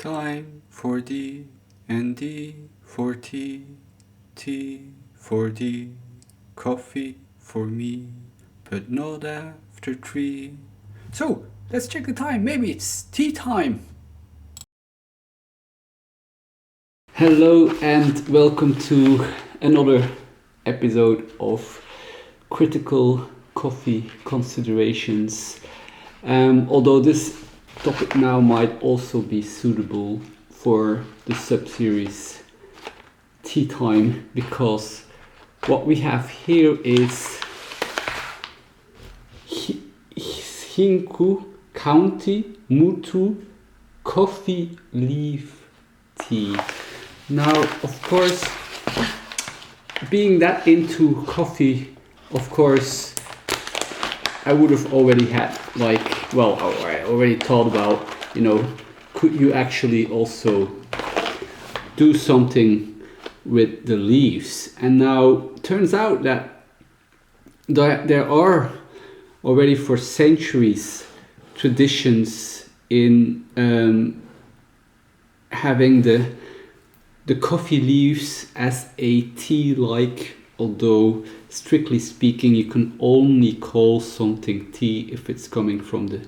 Time for D and D for tea, tea for D, coffee for me, but not after 3. So, let's check the time. Maybe it's tea time. Hello and welcome to another episode of Critical Coffee Considerations. Although this topic now might also be suitable for the sub-series Tea Time, because what we have here is Hinku County Mutu Coffee Leaf Tea. Now, of course, being that into coffee, of course, I would have already had I already thought about, could you actually also do something with the leaves? And now turns out that there are already for centuries traditions in having the coffee leaves as a tea-like, although strictly speaking you can only call something tea if it's coming from the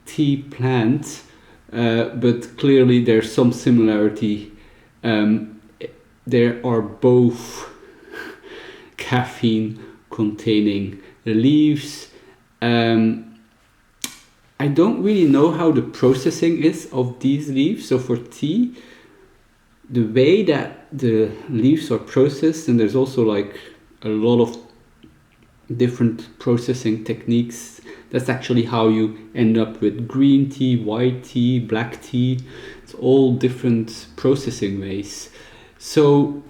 tea plant, but clearly there's some similarity. There are both caffeine containing leaves. I don't really know how the processing is of these leaves. So for tea, the way that the leaves are processed, and there's also like a lot of different processing techniques. That's actually how you end up with green tea, white tea, black tea. It's all different processing ways. So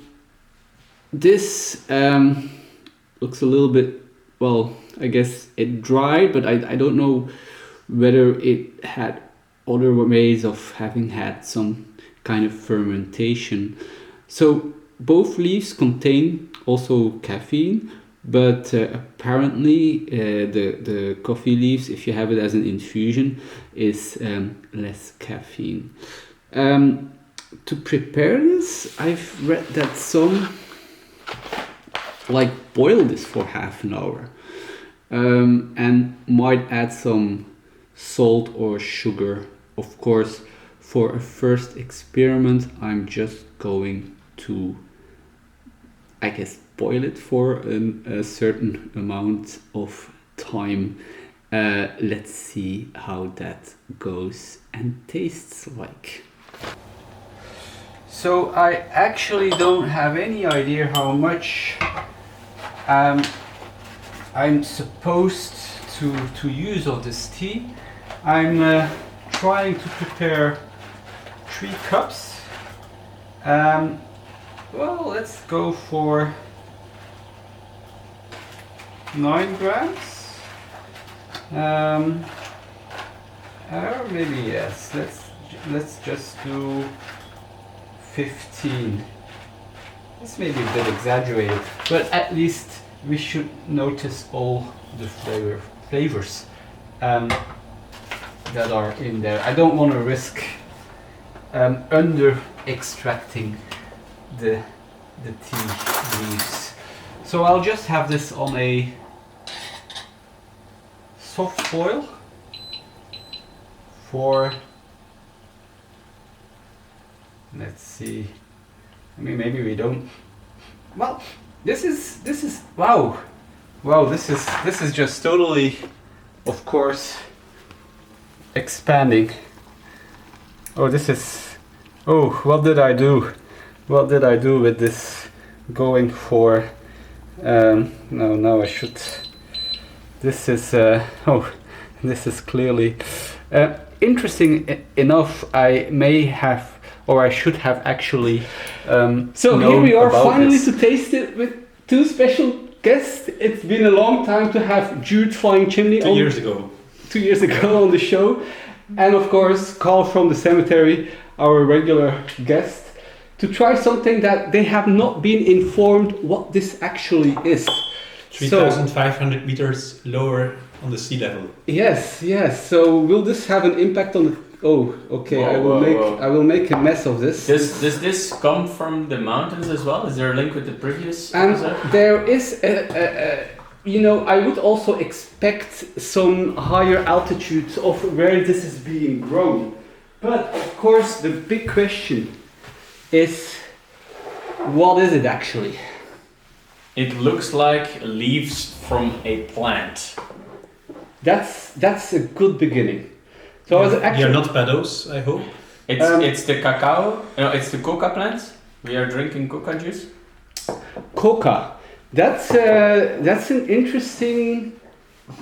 this looks a little bit, I guess it dried, but I don't know whether it had other ways of having had some kind of fermentation. So both leaves contain also caffeine, but apparently the coffee leaves, if you have it as an infusion, is less caffeine. To prepare this, I've read that some boil this for half an hour and might add some salt or sugar. Of course, for a first experiment, I'm just going to, boil it for a certain amount of time. Let's see how that goes and tastes like. So I actually don't have any idea how much I'm supposed to use of this tea. I'm trying to prepare 3 cups. Let's go for 9 grams. Or maybe yes. Let's just do 15. This may be a bit exaggerated, but at least we should notice all the flavors that are in there. I don't want to risk under extracting the tea leaves. So I'll just have this on a soft boil for, let's see, maybe we don't. Well, this is wow, this is just totally, of course, expanding. What did I do? What did I do with this? Going for no, I should. This is clearly interesting enough. I may have, or I should have actually. So here we are finally to taste it with 2 special guests. It's been a long time to have Jude Flying Chimney 2 years ago. 2 years ago on the show, and of course Carl from the cemetery, our regular guest, to try something that they have not been informed what this actually is. 3,500 meters lower on the sea level. Yes. So will this have an impact on the Oh, okay. Whoa. I will make a mess of this. Does this come from the mountains as well? Is there a link with the previous And episode? there is I would also expect some higher altitudes of where this is being grown. But of course, the big question is, what is it actually? It looks like leaves from a plant. That's a good beginning. So I was You're actually not pedos, I hope. It's the cacao. No, it's the coca plants. We are drinking coca juice. coca. That's an interesting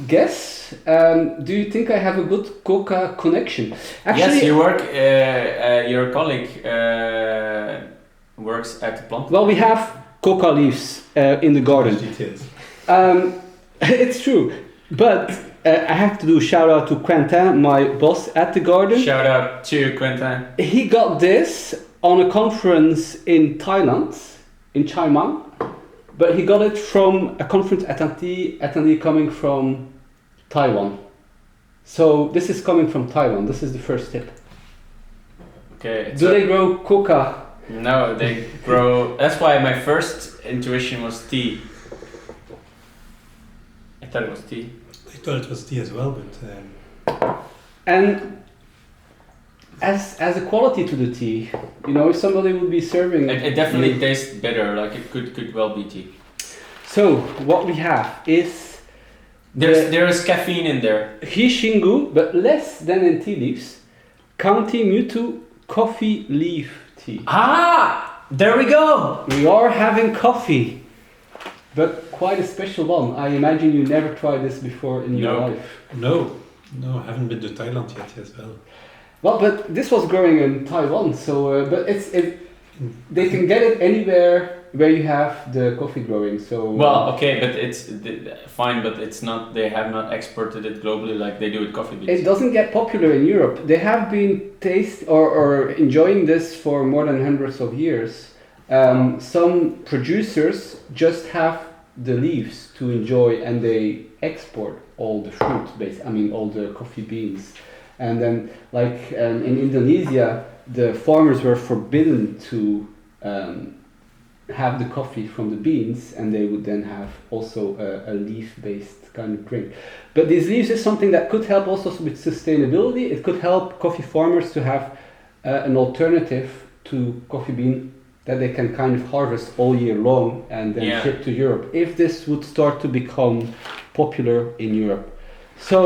guess. Do you think I have a good coca connection? Actually, Yes, you work. Your colleague works at the plant. well, we have coca leaves in the garden. Details. It's true, but I have to do a shout out to Quentin, my boss at the garden. Shout out to Quentin. He got this on a conference in Thailand, in Chiang Mai, but he got it from a conference attendee coming from Taiwan. So this is coming from Taiwan. This is the first tip. Okay. Do they grow coca? No, they grow. That's why my first intuition was tea. I thought it was tea. I thought it was tea as well, but And as a quality to the tea, if somebody would be serving It definitely you- tastes bitter. Like it could well be tea. So what we have is There is caffeine in there. Hishingu, but less than in tea leaves, County Mutu coffee leaf tea. Ah, there we go. We are having coffee, but quite a special one. I imagine you never tried this before in your No. life. no, I haven't been to Thailand yet as well. Well, but this was growing in Taiwan, so but they can get it anywhere where you have the coffee growing. So Well, okay, but it's fine, but it's not. They have not exported it globally like they do with coffee beans. it doesn't get popular in Europe. They have been or enjoying this for more than hundreds of years. Some producers just have the leaves to enjoy, and they export all the fruit, all the coffee beans. And then, in Indonesia, the farmers were forbidden to have the coffee from the beans, and they would then have also a leaf-based kind of drink. But these leaves is something that could help also with sustainability. It could help coffee farmers to have an alternative to coffee bean that they can kind of harvest all year long and then Yeah. ship to Europe, if this would start to become popular in Europe. So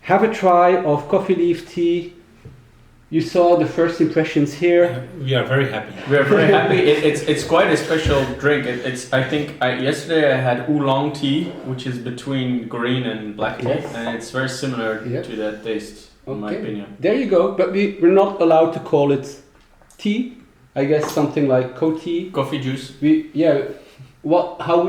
have a try of coffee leaf tea. You saw the first impressions here. We are very happy. We are very happy. It's quite a special drink. Yesterday I had oolong tea, which is between green and black tea, Yes. and it's very similar Yep. to that taste, in my opinion. There you go. But we're not allowed to call it tea. I guess something like co-tea. Coffee juice. How would